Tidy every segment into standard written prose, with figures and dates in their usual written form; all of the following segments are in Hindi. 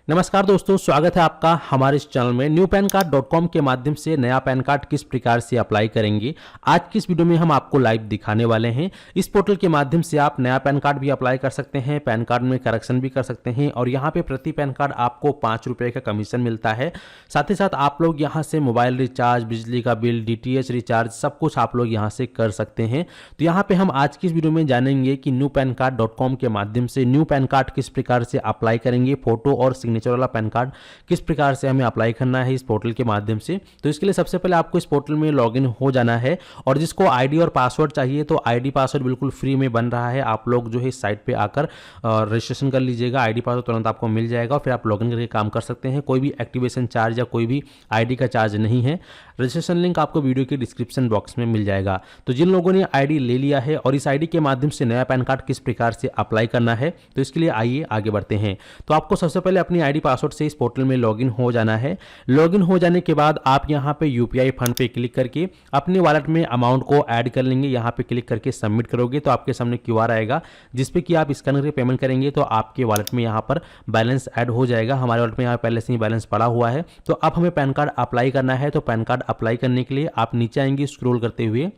नमस्कार दोस्तों, स्वागत है आपका हमारे इस चैनल में। न्यू पैन कार्ड .com के माध्यम से नया पैन कार्ड किस प्रकार से अप्लाई करेंगे, आज की इस वीडियो में हम आपको लाइव दिखाने वाले हैं। इस पोर्टल के माध्यम से आप नया पैन कार्ड भी अप्लाई कर सकते हैं, पैन कार्ड में करेक्शन भी कर सकते हैं और यहाँ पे प्रति पैन कार्ड आपको 5 रुपये का कमीशन मिलता है। साथ ही साथ आप लोग यहाँ से मोबाइल रिचार्ज, बिजली का बिल, DTH रिचार्ज सब कुछ आप लोग यहाँ से कर सकते हैं। तो यहाँ पे हम आज की इस वीडियो में जानेंगे कि न्यू पैन कार्ड .com के माध्यम से न्यू पैन कार्ड किस प्रकार से अप्लाई करेंगे, फोटो और सिग्नेचर वाला पैन कार्ड किस प्रकार से हमें अप्लाई करना है इस पोर्टल के माध्यम से। तो इसके लिए सबसे पहले आपको इस पोर्टल में लॉगिन हो जाना है और जिसको आईडी और पासवर्ड चाहिए तो आईडी पासवर्ड बिल्कुल फ्री में बन रहा है। आप लोग जो है इस साइट पे आकर रजिस्ट्रेशन कर लीजिएगा, आईडी पासवर्ड तुरंत आपको मिल जाएगा, फिर आप लॉगिन करके काम कर सकते हैं। कोई भी एक्टिवेशन चार्ज या कोई भी आईडी का चार्ज नहीं है। रजिस्ट्रेशन लिंक आपको वीडियो के डिस्क्रिप्शन बॉक्स में मिल जाएगा। तो जिन लोगों ने आईडी ले लिया है और इस आईडी के माध्यम से नया पैन कार्ड किस प्रकार से अप्लाई करना है, तो इसके लिए आइए आगे बढ़ते हैं। तो आपको सबसे पहले अपनी आईडी पासवर्ड से इस पोर्टल में लॉगिन हो जाना है। लॉगिन हो जाने के बाद आप यहां पे यूपीआई फंड पे क्लिक करके अपने वॉलेट में अमाउंट को ऐड कर लेंगे। यहां पे क्लिक करके सबमिट करोगे तो आपके सामने क्यूआर आएगा जिसपे कि आप स्कैन करके पेमेंट करेंगे तो आपके वॉलेट में यहां पर बैलेंस ऐड हो जाएगा। हमारे वॉलेट में यहाँ पहले से ही बैलेंस पड़ा हुआ है। तो अब हमें पैन कार्ड अप्लाई करना है। तो पैन कार्ड अप्लाई करने के लिए आप नीचे आएंगे स्क्रॉल करते हुए,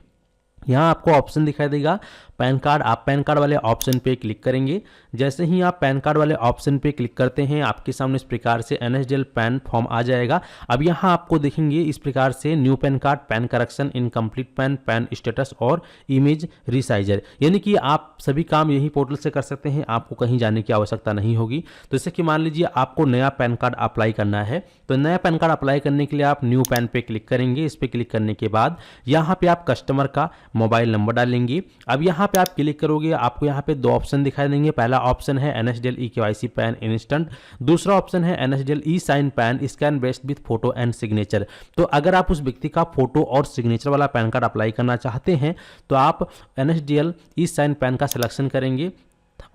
यहाँ आपको ऑप्शन दिखाई देगा पैन कार्ड। आप पैन कार्ड वाले ऑप्शन पे क्लिक करेंगे। जैसे ही आप पैन कार्ड वाले ऑप्शन पे क्लिक करते हैं आपके सामने इस प्रकार से NSDL पैन फॉर्म आ जाएगा। अब यहाँ आपको देखेंगे इस प्रकार से new pan card, pan correction, incomplete pan, pan status और इमेज रिसाइजर, यानी कि आप सभी काम यही पोर्टल से कर सकते हैं, आपको कहीं जाने की आवश्यकता नहीं होगी। तो जैसे कि मान लीजिए आपको नया पैन कार्ड अप्लाई करना है, तो नया पैन कार्ड अप्लाई करने के लिए आप न्यू पैन पे क्लिक करेंगे। इस पर क्लिक करने के बाद यहाँ पे आप कस्टमर का मोबाइल नंबर डालेंगे। अब यहाँ पे आप क्लिक करोगे, आपको यहाँ पे दो ऑप्शन दिखाई देंगे। पहला ऑप्शन है NSDL eKYC पैन इंस्टेंट, दूसरा ऑप्शन है NSDL e-sign PAN scan based with photo and signature. तो अगर आप उस व्यक्ति का फोटो और सिग्नेचर वाला पैन कार्ड अप्लाई करना चाहते हैं तो आप NSDL e-साइन पैन का सिलेक्शन करेंगे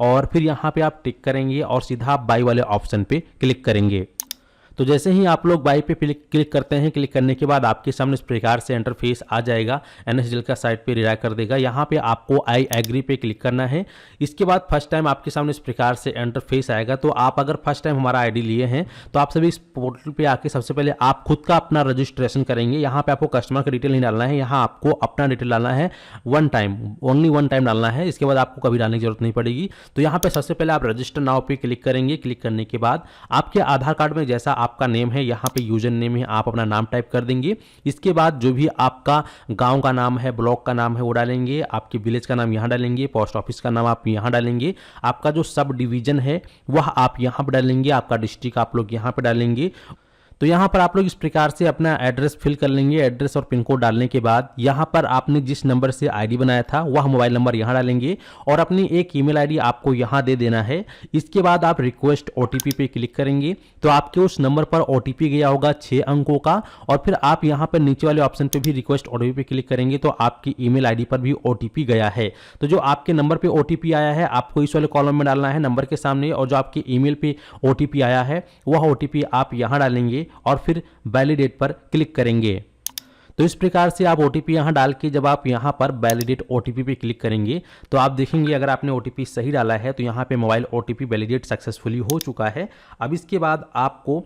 और फिर यहाँ पे आप टिक करेंगे और सीधा आप बाई वाले ऑप्शन पे क्लिक करेंगे। तो जैसे ही आप लोग बाई पे क्लिक करते हैं, क्लिक करने के बाद आपके सामने इस प्रकार से इंटरफेस आ जाएगा। NSDL का साइट पे रिडायरेक्ट कर देगा। यहाँ पे आपको आई एग्री पे क्लिक करना है। इसके बाद फर्स्ट टाइम आपके सामने इस प्रकार से इंटरफेस आएगा। तो आप अगर फर्स्ट टाइम हमारा आईडी लिए हैं तो आप सभी इस पोर्टल पे आके सबसे पहले आप खुद का अपना रजिस्ट्रेशन करेंगे। यहाँ पे आपको कस्टमर का डिटेल नहीं डालना है, यहाँ आपको अपना डिटेल डालना है। One time, only one time डालना है। इसके बाद आपको कभी डालने की जरूरत नहीं पड़ेगी। तो यहाँ पे सबसे पहले आप रजिस्टर नाउ पे क्लिक करेंगे। क्लिक करने के बाद आपके आधार कार्ड में जैसा आपका नेम है, यहाँ पे यूजर नेम है, आप अपना नाम टाइप कर देंगे। इसके बाद जो भी आपका गांव का नाम है, ब्लॉक का नाम है वो डालेंगे। आपके विलेज का नाम यहाँ डालेंगे, पोस्ट ऑफिस का नाम आप यहाँ डालेंगे। आपका जो सब डिवीजन है वह आप यहाँ पर डालेंगे। आपका डिस्ट्रिक्ट आप लोग यहाँ पर डालेंगे। तो यहाँ पर आप लोग इस प्रकार से अपना एड्रेस फिल कर लेंगे। एड्रेस और पिन कोड डालने के बाद यहाँ पर आपने जिस नंबर से आईडी बनाया था वह मोबाइल नंबर यहाँ डालेंगे और अपनी एक ईमेल आईडी आपको यहाँ दे देना है। इसके बाद आप रिक्वेस्ट OTP पे क्लिक करेंगे तो आपके उस नंबर पर OTP गया होगा 6 अंकों का और फिर आप यहाँ पर नीचे वाले ऑप्शन पे भी रिक्वेस्ट OTP पे क्लिक करेंगे तो आपकी ईमेल आईडी पर भी OTP गया है। तो जो आपके नंबर पे OTP आया है आपको इस वाले कॉलम में डालना है नंबर के सामने, और जो आपकी ईमेल पे OTP आया है वह OTP आप यहाँ डालेंगे और फिर वैलिडेट पर क्लिक करेंगे। तो इस प्रकार से आप OTP यहाँ डाल के जब आप यहाँ पर वैलिडेट OTP पे क्लिक करेंगे तो आप देखेंगे अगर आपने OTP सही डाला है तो यहाँ पे मोबाइल OTP वैलिडेट सक्सेसफुली हो चुका है। अब इसके बाद आपको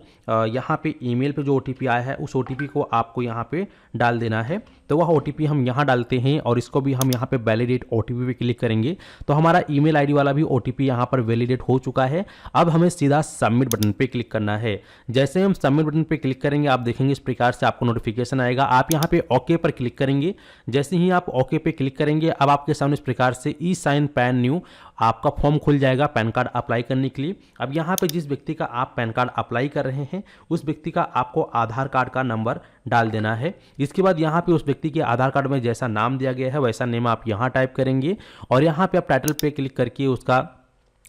यहाँ पे ईमेल पे जो OTP आया है उस OTP को आपको यहाँ पे डाल देना है। तो वह OTP हम यहाँ डालते हैं और इसको भी हम यहाँ पे वैलिडेट OTP पे क्लिक करेंगे तो हमारा ईमेल आईडी वाला भी OTP यहाँ पर वैलिडेट हो चुका है। अब हमें सीधा सबमिट बटन पे क्लिक करना है। जैसे हम सबमिट बटन पे क्लिक करेंगे आप देखेंगे इस प्रकार से आपको नोटिफिकेशन आएगा। आप यहाँ पे ओके पर क्लिक करेंगे। जैसे ही आप ओके पे क्लिक करेंगे अब आपके सामने इस प्रकार से ई-साइन पैन न्यू आपका फॉर्म खुल जाएगा पैन कार्ड अप्लाई करने के लिए। अब यहाँ पे जिस व्यक्ति का आप पैन कार्ड अप्लाई कर रहे हैं उस व्यक्ति का आपको आधार कार्ड का नंबर डाल देना है। इसके बाद यहाँ पे उस व्यक्ति के आधार कार्ड में जैसा नाम दिया गया है वैसा नेम आप यहाँ टाइप करेंगे और यहाँ पे आप टाइटल पे क्लिक करके उसका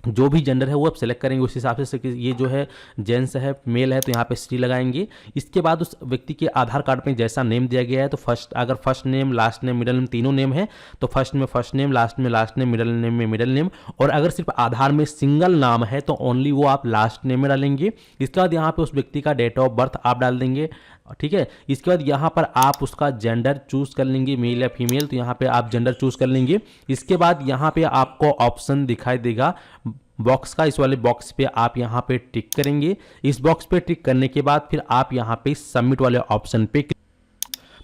जो भी जेंडर है वो आप सेलेक्ट करेंगे उस हिसाब से। ये जो है जेंट्स है, मेल है तो यहाँ पे सिटी लगाएंगे। इसके बाद उस व्यक्ति के आधार कार्ड में जैसा नेम दिया गया है तो अगर first name, last name, middle name तीनों नेम है तो फर्स्ट में फर्स्ट नेम, लास्ट में लास्ट नेम, मिडिल नेम में मिडिल नेम, और अगर सिर्फ आधार में सिंगल नाम है तो ओनली वो आप लास्ट नेम में डालेंगे। इसके बाद यहाँ पे उस व्यक्ति का डेट ऑफ बर्थ आप डाल देंगे। ठीक है, इसके बाद यहाँ पर आप उसका जेंडर चूज कर लेंगे, मेल या फीमेल, तो यहाँ पे आप जेंडर चूज कर लेंगे। इसके बाद यहाँ पे आपको ऑप्शन दिखाई देगा बॉक्स का, इस वाले बॉक्स पे आप यहाँ पे टिक करेंगे। इस बॉक्स पे टिक करने के बाद फिर आप यहाँ पे सबमिट वाले ऑप्शन पे,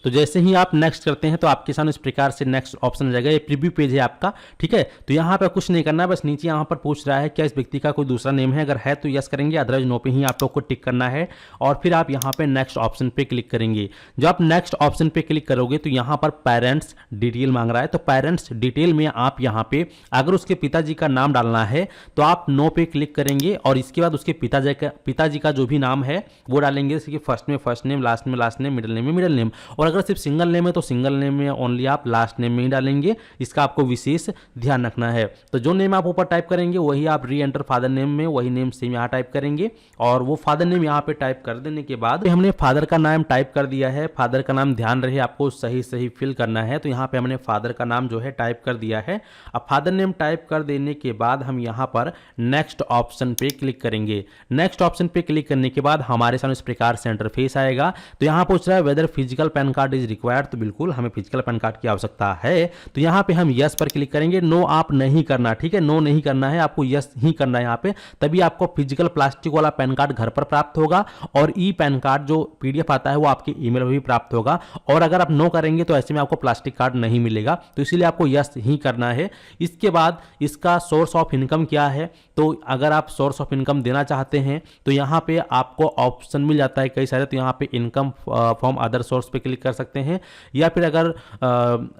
तो जैसे ही आप नेक्स्ट करते हैं तो आपके सामने इस प्रकार से नेक्स्ट ऑप्शन आ जाएगा। ये प्रीव्यू पेज है आपका, ठीक है। तो यहाँ पे कुछ नहीं करना है, बस नीचे यहाँ पर पूछ रहा है क्या इस व्यक्ति का कोई दूसरा नेम है, अगर है तो यस करेंगे, अदरवाइज नो पे ही आप लोग को टिक करना है और फिर आप यहाँ पे नेक्स्ट ऑप्शन पे क्लिक करेंगे। जब आप नेक्स्ट ऑप्शन पे क्लिक करोगे तो यहाँ पर पेरेंट्स डिटेल मांग रहा है, तो पेरेंट्स डिटेल में आप यहाँ पे अगर उसके पिताजी का नाम डालना है तो आप नो पे क्लिक करेंगे और इसके बाद उसके पिताजी का जो भी नाम है वो डालेंगे, जैसे कि फर्स्ट में फर्स्ट नेम, लास्ट में लास्ट नेम, मिडिल नेम में मिडिल नेम, और अगर सिर्फ सिंगल नेम है तो सिंगल नेम में ओनली आप लास्ट नेम में ही डालेंगे। इसका आपको विशेष ध्यान रखना है। तो जो नेम आप ऊपर टाइप करेंगे वही आप री एंटर फादर नेम में वही नेम सेम यहाँ टाइप करेंगे और वो फादर नेम यहाँ पे टाइप कर देने के बाद हमने फादर का नाम टाइप कर दिया है। फादर का नाम ध्यान रहे आपको सही सही फिल करना है, तो यहाँ पे हमने फादर का नाम जो है टाइप कर दिया है। अब फादर नेम टाइप कर देने के बाद हम यहाँ पर नेक्स्ट ऑप्शन पे क्लिक करेंगे। नेक्स्ट ऑप्शन पे क्लिक करने के बाद हमारे सामने इस प्रकार से इंटरफेस आएगा। तो यहाँ पूछ रहा है whether physical PAN card is required, तो बिल्कुल हमें फिजिकल पैन कार्ड की आवश्यकता है, तो यहाँ पे हम यस पर क्लिक करेंगे। नो आप नहीं करना, ठीक है, नो नहीं करना है, आपको यस ही करना है यहाँ पे, तभी आपको फिजिकल प्लास्टिक वाला पैन कार्ड घर पर प्राप्त होगा और ई पैन कार्ड जो पीडीएफ आता है वो आपके ईमेल में भी प्राप्त होगा। और अगर आप नो करेंगे तो ऐसे में आपको प्लास्टिक कार्ड नहीं मिलेगा, तो इसीलिए आपको यस ही करना है। इसके बाद इसका सोर्स ऑफ इनकम क्या है, तो अगर आप सोर्स ऑफ इनकम देना चाहते हैं तो यहाँ पे आपको ऑप्शन मिल जाता है कई सारे, तो यहाँ पे इनकम फ्रॉम अदर सोर्स पे क्लिक कर सकते हैं, या फिर अगर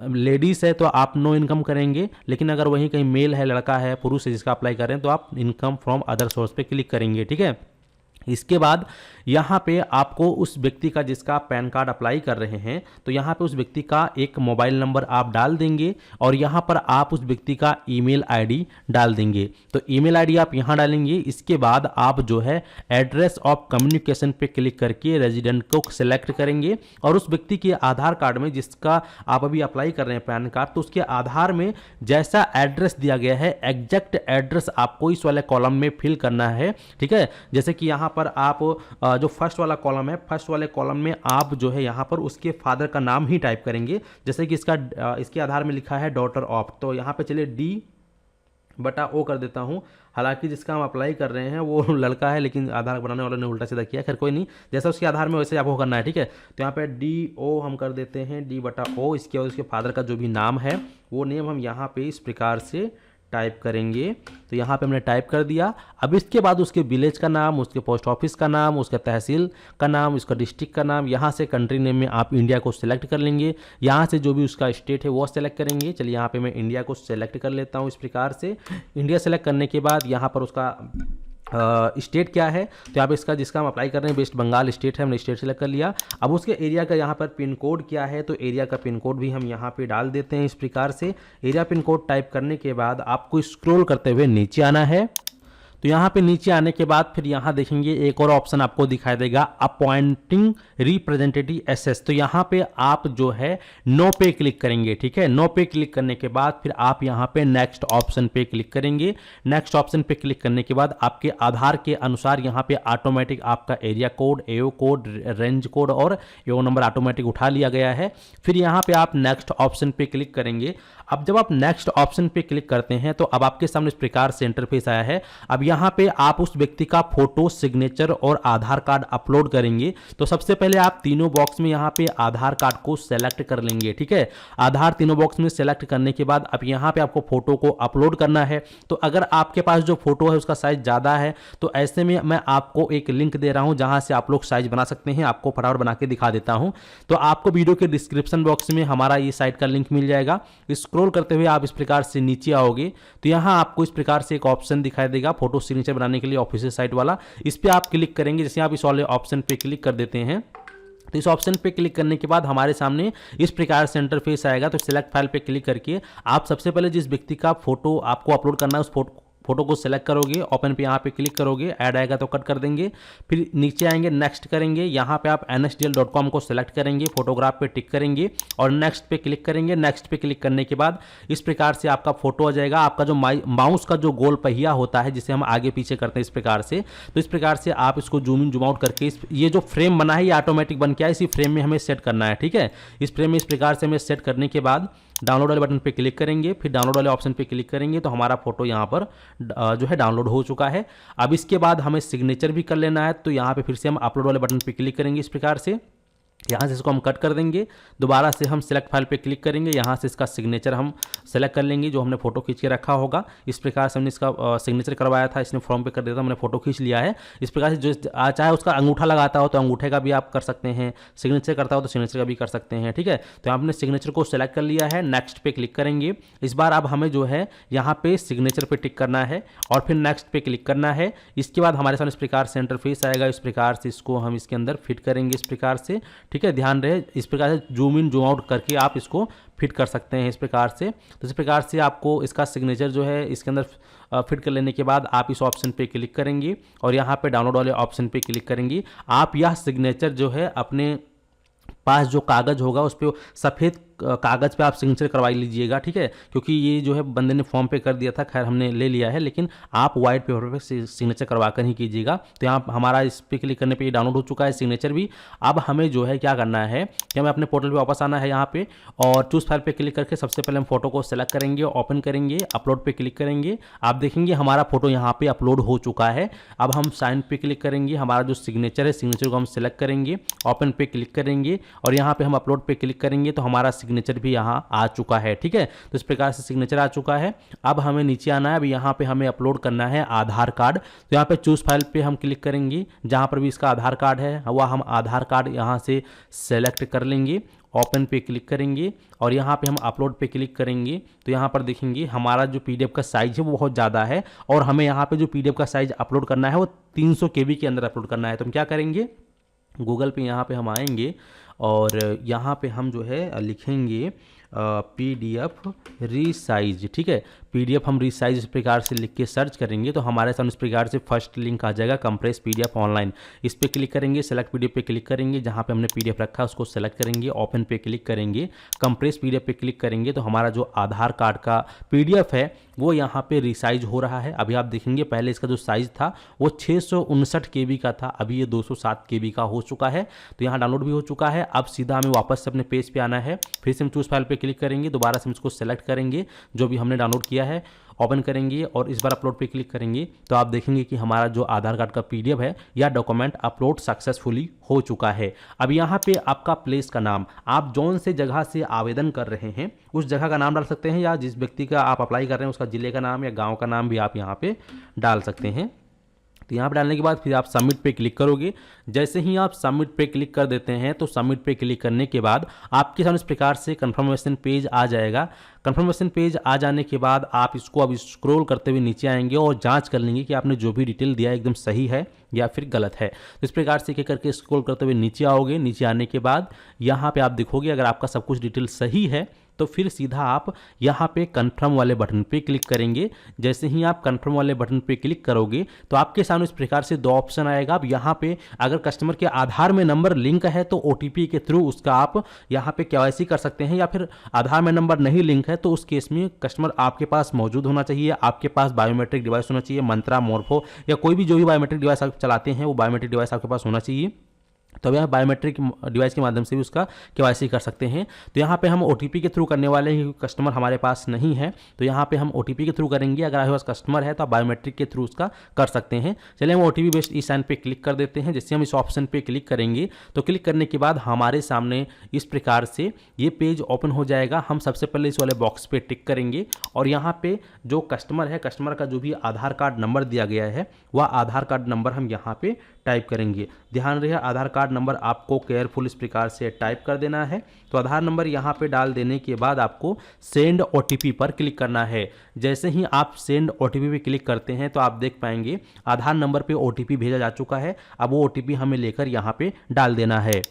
लेडीज है तो आप नो इनकम करेंगे, लेकिन अगर वहीं कहीं मेल है, लड़का है, पुरुष है जिसका अप्लाई कर रहे हैं तो आप इनकम फ्रॉम अदर सोर्स पे क्लिक करेंगे, ठीक है। इसके बाद यहाँ पे आपको उस व्यक्ति का जिसका पैन कार्ड अप्लाई कर रहे हैं तो यहाँ पे उस व्यक्ति का एक मोबाइल नंबर आप डाल देंगे और यहाँ पर आप उस व्यक्ति का ईमेल आईडी डाल देंगे। तो ईमेल आईडी आप यहाँ डालेंगे। इसके बाद आप जो है एड्रेस ऑफ कम्युनिकेशन पे क्लिक करके रेजिडेंट को सिलेक्ट करेंगे और उस व्यक्ति के आधार कार्ड में जिसका आप अभी अप्लाई कर रहे हैं पैन कार्ड, तो उसके आधार में जैसा एड्रेस दिया गया है एग्जैक्ट एड्रेस आपको इस वाले कॉलम में फिल करना है, ठीक है। जैसे कि यहाँ पर आप जो फर्स्ट वाला कॉलम है, फर्स्ट वाले कॉलम में आप जो है यहाँ पर उसके फादर का नाम ही टाइप करेंगे, जैसे कि इसके आधार में लिखा है डॉटर ऑफ, तो यहाँ पे चलिए D/O कर देता हूँ। हालांकि जिसका हम अप्लाई कर रहे हैं वो लड़का है लेकिन आधार बनाने वाले ने उल्टा सीधा किया, खैर कोई नहीं, जैसा उसके आधार में वैसे आपको करना है, ठीक है। तो यहाँ पे DO हम कर देते हैं, D/O। इसके बाद उसके फादर का जो भी नाम है वो नेम हम यहाँ पे इस प्रकार से टाइप करेंगे। तो यहाँ पे हमने टाइप कर दिया। अब इसके बाद उसके विलेज का नाम, उसके पोस्ट ऑफिस का नाम, उसका तहसील का नाम, उसका डिस्ट्रिक्ट का नाम, यहाँ से कंट्री नेम में आप इंडिया को सिलेक्ट कर लेंगे, यहाँ से जो भी उसका स्टेट है वो सेलेक्ट करेंगे। चलिए यहाँ पे मैं इंडिया को सिलेक्ट कर लेता हूँ। इस प्रकार से इंडिया सेलेक्ट करने के बाद यहाँ पर उसका स्टेट क्या है, तो यहाँ पे इसका जिसका हम अप्लाई कर रहे हैं वेस्ट बंगाल स्टेट है, हमने स्टेट सेलेक्ट कर लिया। अब उसके एरिया का यहाँ पर पिन कोड क्या है, तो एरिया का पिन कोड भी हम यहाँ पे डाल देते हैं। इस प्रकार से एरिया पिन कोड टाइप करने के बाद आपको स्क्रॉल करते हुए नीचे आना है। तो यहाँ पे नीचे आने के बाद फिर यहाँ देखेंगे एक और ऑप्शन आपको दिखाई देगा अपॉइंटिंग रिप्रेजेंटेटिव एसएस, तो यहाँ पे आप जो है नो पे क्लिक करेंगे, ठीक है। नो पे क्लिक करने के बाद फिर आप यहाँ पे नेक्स्ट ऑप्शन पे क्लिक करेंगे। नेक्स्ट ऑप्शन पे क्लिक करने के बाद आपके आधार के अनुसार यहाँ पे ऑटोमेटिक आपका एरिया कोड, एओ कोड, रेंज कोड और एओ नंबर ऑटोमेटिक उठा लिया गया है। फिर यहाँ पे आप नेक्स्ट ऑप्शन पे क्लिक करेंगे। अब जब आप नेक्स्ट ऑप्शन पे क्लिक करते हैं तो अब आपके सामने इस प्रकार से इंटरफेस आया है। अब यहाँ पे आप उस व्यक्ति का फोटो, सिग्नेचर और आधार कार्ड अपलोड करेंगे। तो सबसे पहले आप तीनों बॉक्स में यहाँ पे आधार कार्ड को सेलेक्ट कर लेंगे, ठीक है। आधार तीनों बॉक्स में सेलेक्ट करने के बाद अब यहाँ पे आपको फोटो को अपलोड करना है। तो अगर आपके पास जो फोटो है उसका साइज ज़्यादा है तो ऐसे में मैं आपको एक लिंक दे रहा हूँ जहाँ से आप लोग साइज बना सकते हैं। आपको फटाफट बना के दिखा देता हूँ। तो आपको वीडियो के डिस्क्रिप्शन बॉक्स में हमारा ये साइट का लिंक मिल जाएगा। स्क्रॉल करते हुए आप इस प्रकार से नीचे आओगे तो यहाँ आपको इस प्रकार से एक ऑप्शन दिखाई देगा फोटो सिग्नेचर बनाने के लिए ऑफिशियल साइट वाला। इस पर आप क्लिक करेंगे। जैसे आप इस वाले ऑप्शन पे क्लिक कर देते हैं तो इस ऑप्शन पे क्लिक करने के बाद हमारे सामने इस प्रकार से इंटरफेस आएगा। तो सिलेक्ट फाइल पे क्लिक करके आप सबसे पहले जिस व्यक्ति का फोटो आपको अपलोड करना है उस फोटो को सेलेक्ट करोगे, ओपन पे यहाँ पे क्लिक करोगे, ऐड आएगा तो कट कर देंगे। फिर नीचे आएंगे, नेक्स्ट करेंगे, यहाँ पे आप nsdl.com को सेलेक्ट करेंगे, फोटोग्राफ पे टिक करेंगे और नेक्स्ट पे क्लिक करेंगे। नेक्स्ट पे क्लिक करने के बाद इस प्रकार से आपका फोटो आ जाएगा। आपका जो माउस का जो गोल पहिया होता है जिसे हम आगे पीछे करते हैं इस प्रकार से, तो इस प्रकार से आप इसको जूम इन जूम आउट करके ये जो फ्रेम बना है ये ऑटोमेटिक बन के आया, इसी फ्रेम में हमें सेट करना है, ठीक है। इस फ्रेम में इस प्रकार से हमें सेट करने के बाद डाउनलोड वाले बटन पे क्लिक करेंगे। फिर डाउनलोड वाले ऑप्शन पे क्लिक करेंगे तो हमारा फोटो यहाँ पर जो है डाउनलोड हो चुका है। अब इसके बाद हमें सिग्नेचर भी कर लेना है, तो यहाँ पे फिर से हम अपलोड वाले बटन पे क्लिक करेंगे। इस प्रकार से यहाँ से इसको हम कट कर देंगे, दोबारा से हम सेलेक्ट फाइल पे क्लिक करेंगे, यहाँ से इसका सिग्नेचर हम सेलेक्ट कर लेंगे जो हमने फोटो खींच के रखा होगा। इस प्रकार से हमने इसका सिग्नेचर करवाया था, इसने फॉर्म पे कर दिया था, हमने फोटो खींच लिया है। इस प्रकार से जो चाहे उसका अंगूठा लगाता हो तो अंगूठे का भी आप कर सकते हैं, सिग्नेचर करता हो तो सिग्नेचर का भी कर सकते हैं, ठीक है। तो आपने सिग्नेचर को सेलेक्ट कर लिया है, नेक्स्ट पे क्लिक करेंगे। इस बार अब हमें जो है यहाँ पे सिग्नेचर पे टिक करना है और फिर नेक्स्ट पे क्लिक करना है। इसके बाद हमारे सामने इस प्रकार से इंटरफेस आएगा, इस प्रकार से इसको हम इसके अंदर फिट करेंगे इस प्रकार से, ठीक है। ध्यान रहे इस प्रकार से जूम इन जूम आउट करके आप इसको फिट कर सकते हैं इस प्रकार से। तो इस प्रकार से आपको इसका सिग्नेचर जो है इसके अंदर फिट कर लेने के बाद आप इस ऑप्शन पे क्लिक करेंगे और यहाँ पे डाउनलोड वाले ऑप्शन पे क्लिक करेंगे। आप यह सिग्नेचर जो है अपने पास जो कागज़ होगा उस पर सफ़ेद कागज़ पे आप सिग्नेचर करवा लीजिएगा, ठीक है, क्योंकि ये जो है बंदे ने फॉर्म पे कर दिया था, खैर हमने ले लिया है, लेकिन आप वाइट पेपर पे सिग्नेचर करवा कर ही कीजिएगा। तो यहाँ हमारा इस पर क्लिक करने पे ये डाउनलोड हो चुका है सिग्नेचर भी। अब हमें जो है क्या करना है कि हमें अपने पोर्टल पे वापस आना है यहाँ पे और चूज़ फाइल पे क्लिक करके सबसे पहले हम फोटो को सेलेक्ट करेंगे, ओपन करेंगे, अपलोड पे क्लिक करेंगे। आप देखेंगे हमारा फोटो यहाँ पे अपलोड हो चुका है। अब हम साइन पे क्लिक करेंगे, हमारा जो सिग्नेचर है सिग्नेचर को हम सेलेक्ट करेंगे, ओपन पे क्लिक करेंगे और यहाँ पे हम अपलोड पे क्लिक करेंगे तो हमारा सिग्नेचर भी यहाँ आ चुका है, ठीक है। तो इस प्रकार से सिग्नेचर आ चुका है। अब हमें नीचे आना है, अब यहाँ पे हमें अपलोड करना है आधार कार्ड। तो यहाँ पे चूज फाइल पे हम क्लिक करेंगे, जहाँ पर भी इसका आधार कार्ड है वह हम आधार कार्ड यहाँ से सेलेक्ट कर लेंगे, ओपन पे क्लिक करेंगे और यहाँ पे हम अपलोड पे क्लिक करेंगे। तो यहाँ पर देखेंगे हमारा जो पीडीएफ का साइज है वो बहुत ज़्यादा है और हमें यहाँ पे जो पीडीएफ का साइज अपलोड करना है वो 300 KB के अंदर अपलोड करना है। तो हम क्या करेंगे, गूगल पे यहाँ पे हम आएंगे और यहाँ पे हम जो है लिखेंगे PDF रीसाइज, ठीक है। PDF हम रीसाइज इस प्रकार से लिख के सर्च करेंगे तो हमारे सामने इस प्रकार से फर्स्ट लिंक आ जाएगा कंप्रेस PDF ऑनलाइन। इस पे क्लिक करेंगे, सेलेक्ट PDF पे क्लिक करेंगे, जहाँ पे हमने PDF रखा है उसको सेलेक्ट करेंगे, ओपन पे क्लिक करेंगे, कंप्रेस PDF पे क्लिक करेंगे तो हमारा जो आधार कार्ड का PDF है वो यहाँ पे रीसाइज हो रहा है। अभी आप देखेंगे पहले इसका जो साइज़ था वो 659 KB का था, अभी ये 207 KB का हो चुका है। तो यहाँ डाउनलोड भी हो चुका है। अब सीधा हमें वापस से अपने पेज पे आना है, फिर से हम चूज फाइल पे क्लिक करेंगे, दोबारा से हम इसको सेलेक्ट करेंगे जो भी हमने डाउनलोड किया है, ओपन करेंगे और इस बार अपलोड पे क्लिक करेंगे तो आप देखेंगे कि हमारा जो आधार कार्ड का PDF है या डॉक्यूमेंट अपलोड सक्सेसफुली हो चुका है। अब यहाँ पे आपका प्लेस का नाम, आप जौन से जगह से आवेदन कर रहे हैं उस जगह का नाम डाल सकते हैं या जिस व्यक्ति का आप अप्लाई कर रहे हैं उसका जिले का नाम या गाँव का नाम भी आप यहाँ पे डाल सकते हैं। तो यहाँ पर डालने के बाद फिर आप सबमिट पे क्लिक करोगे। जैसे ही आप सबमिट पे क्लिक कर देते हैं तो सबमिट पे क्लिक करने के बाद आपके सामने इस प्रकार से कंफर्मेशन पेज आ जाएगा। कंफर्मेशन पेज आ जाने के बाद आप इसको अब स्क्रॉल करते हुए नीचे आएंगे और जांच कर लेंगे कि आपने जो भी डिटेल दिया है एकदम सही है या फिर गलत है। तो इस प्रकार से करके स्क्रॉल करते हुए नीचे आओगे। नीचे आने के बाद यहाँ पे आप देखोगे अगर आपका सब कुछ डिटेल सही है तो फिर सीधा आप यहाँ पे कंफर्म वाले बटन पे क्लिक करेंगे। जैसे ही आप कंफर्म वाले बटन पे क्लिक करोगे तो आपके सामने इस प्रकार से दो ऑप्शन आएगा। अब यहाँ पे अगर कस्टमर के आधार में नंबर लिंक है तो OTP के थ्रू उसका आप यहाँ पे KYC कर सकते हैं, या फिर आधार में नंबर नहीं लिंक है तो उस केस में कस्टमर आपके पास मौजूद होना चाहिए, आपके पास बायोमेट्रिक डिवाइस होना चाहिए, मंत्रा, मोरफो या कोई भी जो भी बायोमेट्रिक डिवाइस आप चलाते हैं वो बायोमेट्रिक डिवाइस आपके पास होना चाहिए। तो यहाँ बायोमेट्रिक डिवाइस के माध्यम से भी उसका KYC कर सकते हैं। तो यहाँ पे हम OTP के थ्रू करने वाले हैं, कस्टमर हमारे पास नहीं है तो यहाँ पे हम OTP के थ्रू करेंगे। अगर आपके पास कस्टमर है तो आप बायोमेट्रिक के थ्रू उसका कर सकते हैं। चलिए हम OTP बेस्ड ई साइन पे क्लिक कर देते हैं। जैसे हम इस ऑप्शन पे क्लिक करेंगे तो क्लिक करने के बाद हमारे सामने इस प्रकार से ये पेज ओपन हो जाएगा। हम सबसे पहले इस वाले बॉक्स पे टिक करेंगे और यहाँ पे जो कस्टमर है, कस्टमर का जो भी आधार कार्ड नंबर दिया गया है वह आधार कार्ड नंबर हम यहाँ पे टाइप करेंगे। ध्यान रहे आधार कार्ड नंबर आपको केयरफुल इस प्रकार से टाइप कर देना है। तो आधार नंबर यहाँ पे डाल देने के बाद आपको सेंड OTP पर क्लिक करना है। जैसे ही आप सेंड OTP पे क्लिक करते हैं तो आप देख पाएंगे आधार नंबर पे OTP भेजा जा चुका है। अब वो OTP हमें लेकर यहाँ पे डाल देना है।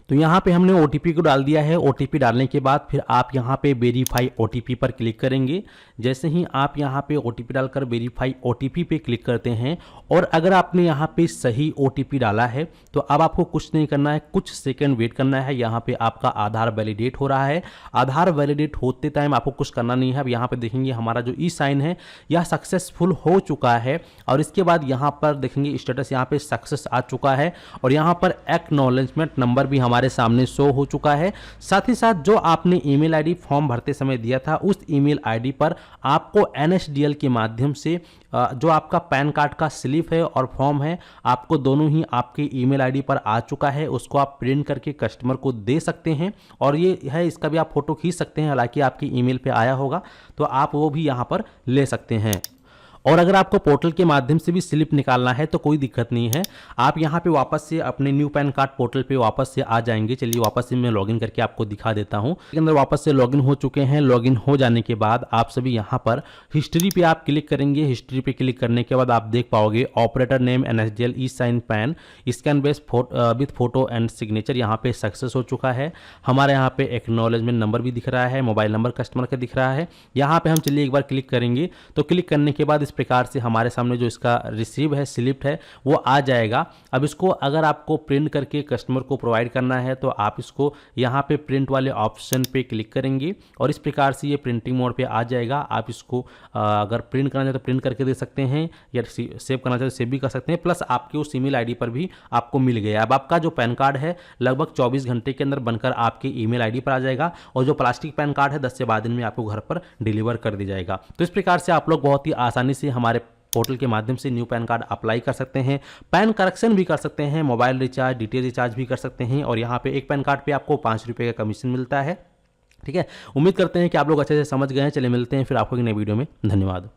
तो यहाँ पे हमने OTP को डाल दिया है। OTP डालने के बाद फिर आप यहाँ पे वेरीफाई OTP पर क्लिक करेंगे। जैसे ही आप यहाँ पे OTP डालकर वेरीफाई OTP पे क्लिक करते हैं और अगर आपने यहाँ पे सही OTP डाला है तो अब आपको कुछ नहीं करना है, कुछ सेकंड वेट करना है। यहाँ पे आपका आधार वैलिडेट हो रहा है। आधार वैलिडेट होते टाइम आपको कुछ करना नहीं है। अब यहाँ पे देखेंगे हमारा जो ई साइन है यह सक्सेसफुल हो चुका है और इसके बाद यहाँ पर देखेंगे स्टेटस यहाँ पे सक्सेस आ चुका है और यहाँ पर एक्नॉलेजमेंट नंबर भी हमारा हमारे सामने शो हो चुका है। साथ ही साथ जो आपने ईमेल आईडी फॉर्म भरते समय दिया था, उस ईमेल आईडी पर आपको एनएसडीएल के माध्यम से जो आपका पैन कार्ड का स्लिप है और फॉर्म है, आपको दोनों ही आपके ईमेल आईडी पर आ चुका है। उसको आप प्रिंट करके कस्टमर को दे सकते हैं और ये है, इसका भी आप फोटो खींच सकते हैं। हालांकि आपकी ईमेल पे आया होगा तो आप वो भी यहाँ पर ले सकते हैं। और अगर आपको पोर्टल के माध्यम से भी स्लिप निकालना है तो कोई दिक्कत नहीं है, आप यहाँ पे वापस से अपने न्यू पैन कार्ड पोर्टल पे वापस से आ जाएंगे। चलिए वापस से मैं लॉगिन करके आपको दिखा देता हूँ। इसके अंदर वापस से लॉगिन हो चुके हैं। लॉगिन हो जाने के बाद आप सभी यहाँ पर हिस्ट्री पे आप क्लिक करेंगे। हिस्ट्री पे क्लिक करने के बाद आप देख पाओगे operator name NSDL e sign PAN scan base with photo and signature यहाँ पे सक्सेस हो चुका है। हमारे यहाँ पे एक्नॉलेजमेंट नंबर भी दिख रहा है, मोबाइल नंबर कस्टमर का दिख रहा है। यहाँ पे हम चलिए एक बार क्लिक करेंगे तो क्लिक करने के बाद प्रकार से हमारे सामने जो इसका रिसीव है, स्लिप है, वो आ जाएगा। अब इसको अगर आपको प्रिंट करके कस्टमर को प्रोवाइड करना है तो आप इसको यहाँ पे प्रिंट वाले ऑप्शन पे क्लिक करेंगे और इस प्रकार से ये प्रिंटिंग मोड पे आ जाएगा। आप इसको अगर प्रिंट करना चाहे तो प्रिंट करके दे सकते हैं या सेव करना चाहे तो सेव भी कर सकते हैं। प्लस आपके उस ईमेल आईडी पर भी आपको मिल गया। अब आपका जो पैन कार्ड है लगभग 24 घंटे के अंदर बनकर आपके ईमेल आईडी पर आ जाएगा और जो प्लास्टिक पैन कार्ड है 10 से 12 दिन में आपको घर पर डिलीवर कर दी जाएगा। तो इस प्रकार से आप लोग बहुत ही आसानी से हमारे पोर्टल के माध्यम से न्यू पैन कार्ड अप्लाई कर सकते हैं। पैन करेक्शन भी कर सकते हैं, मोबाइल रिचार्ज, डीटीएच रिचार्ज भी कर सकते हैं और यहाँ पे एक पैन कार्ड पे आपको 5 रुपये का कमीशन मिलता है। ठीक है, उम्मीद करते हैं कि आप लोग अच्छे से समझ गए हैं। चलिए मिलते हैं फिर आपको एक नई वीडियो में। धन्यवाद।